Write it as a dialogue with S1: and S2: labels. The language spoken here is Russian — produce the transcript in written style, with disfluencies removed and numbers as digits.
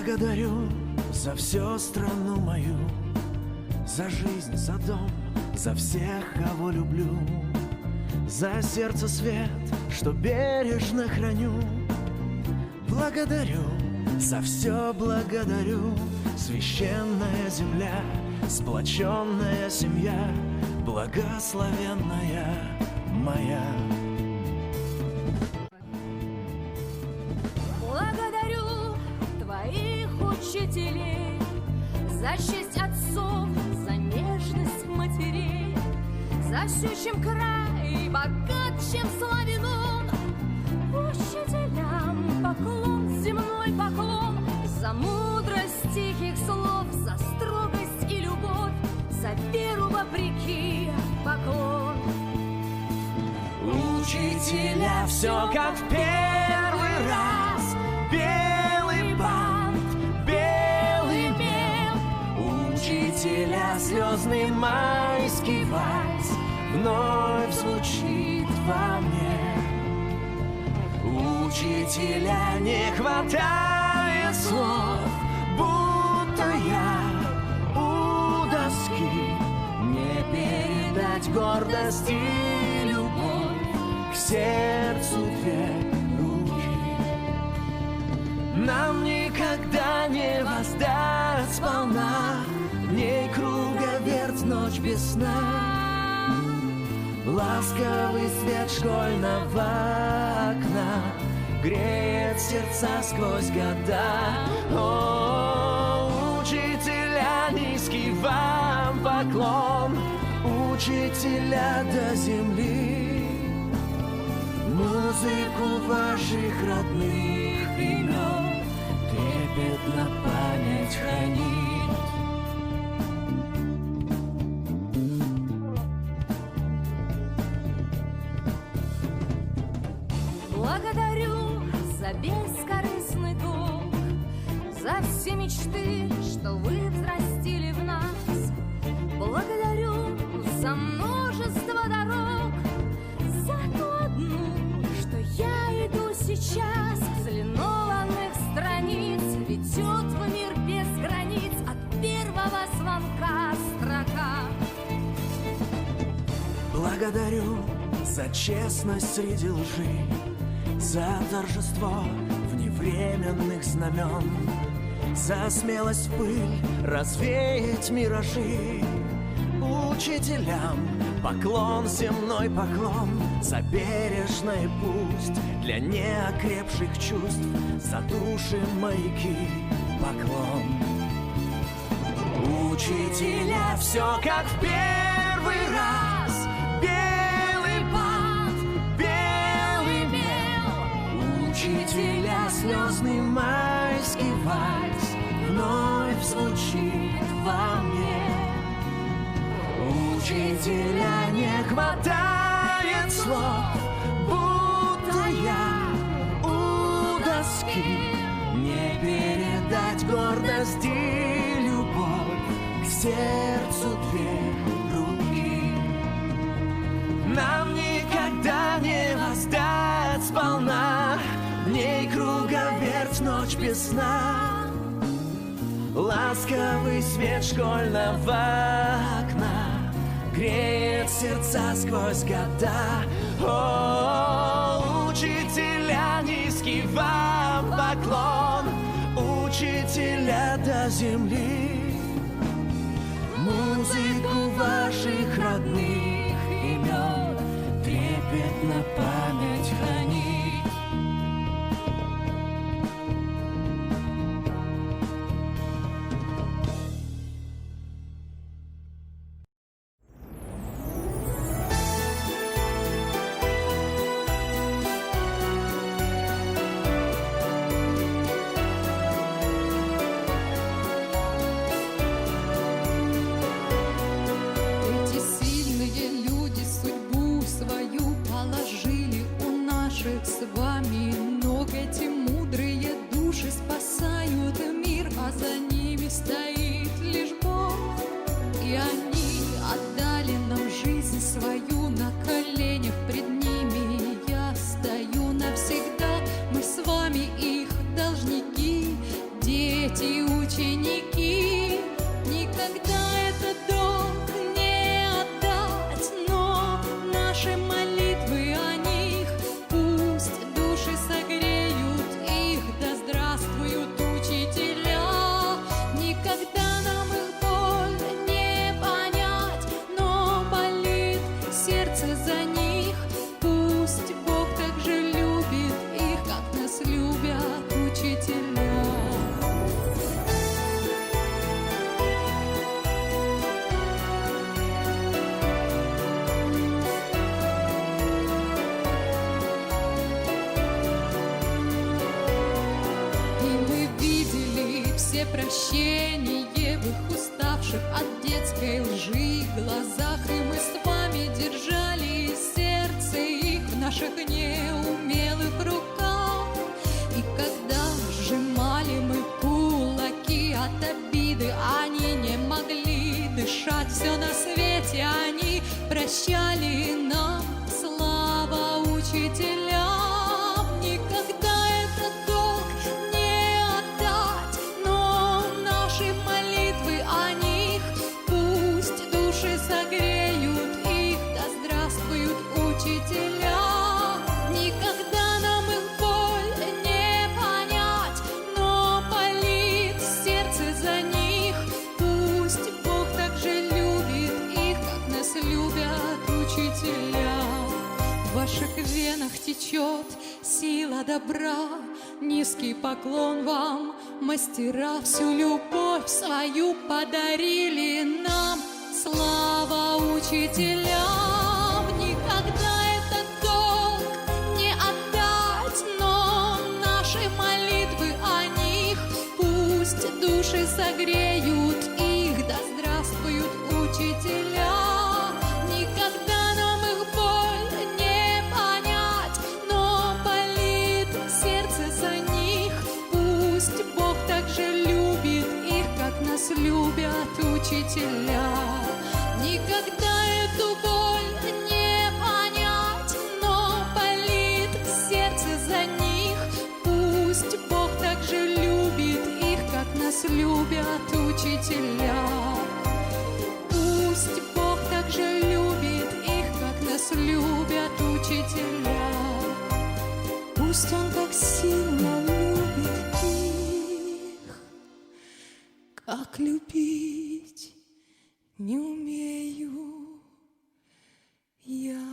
S1: Благодарю за всю страну мою, за жизнь, за дом, за всех, кого люблю, за сердце свет, что бережно храню. Благодарю, за все благодарю, священная земля, сплоченная семья, благословенная моя.
S2: Благодарю твоих учителей за честь отцов, за нежность матерей, за все, чем край богат, чем славен он. Учителям поклон, земной поклон, за мудрость тихих слов, за строгость и любовь, за веру вопреки поклон.
S1: Учителя, все как в первый раз, белый бант, белый мел. Учителя, звездный майский вальс вновь звучит во мне. Учителя, не хватает слов, будто я у доски. Не передать гордость и любовь, к сердцу две руки. Нам никогда не воздать сполна, в ней круговерть, ночь без сна. Ласковый свет школьного окна греет сердца сквозь года. О, учителя, низкий вам поклон, учителя до земли. Музыку ваших родных имен трепетно память хранит.
S2: Благодарю за бескорыстный долг, за все мечты, что вы взрастили в нас. Благодарю за множество дорог, за ту одну, что я иду сейчас. С линованных страниц ведет в мир без границ, от первого звонка строка.
S1: Благодарю за честность среди лжи, за торжество вневременных знамен, за смелость в пыль развеять миражи. Учителям поклон, земной поклон, за бережное пусть для неокрепших чувств, за души маяки поклон. Учителя, все как в первый раз, белый бант, белый мел. Учителя, слезный майский вальс вновь звучит во мне. Учителя, не хватает слов, будто я у доски. Не передать гордость и любовь, к сердцу две руки. Нам никогда не воздать сполна, в ней круговерть, ночь без сна. Ласковый свет школьного окна греет сердца сквозь года. О, учителя, низкий вам поклон, учителя до земли. Музыку ваших родных имен трепетно память хранит.
S3: С вами, но эти мудрые души спасают мир, а за ними стоит лишь Бог. И они отдали нам жизнь свою, на коленях пред ними я стою навсегда. Мы с вами их должники, дети где прощение в их уставших от детской лжи глазах. И мы с вами держали сердце их в наших неумелых руках. И когда сжимали мы кулаки от обиды, они не могли дышать. Все на свете они прощали нам. Слава учителям! Никогда этот долг не отдать, но наши молитвы о них пусть души согреют их. Да здравствуют учителя! Никогда нам их боль не понять, но болит сердце за них. Пусть Бог так же любит их, как нас любят учителя. В ваших венах течет сила добра, низкий поклон вам, мастера, всю любовь свою подарили нам. Слава учителям! Никогда этот долг не отдать, но наши молитвы о них пусть души согреют их. Да здравствуют учителя! Никогда нам их боль не понять, но болит сердце за них. Пусть Бог так же любит их, как нас любят учителя. Никогда эту боль не понять, но болит сердце за них. Пусть Бог так же любит их, как нас любят учителя. Пусть Бог так же любит их, как нас любят учителя. Пусть Он так сильно любит их, как любить не умею я.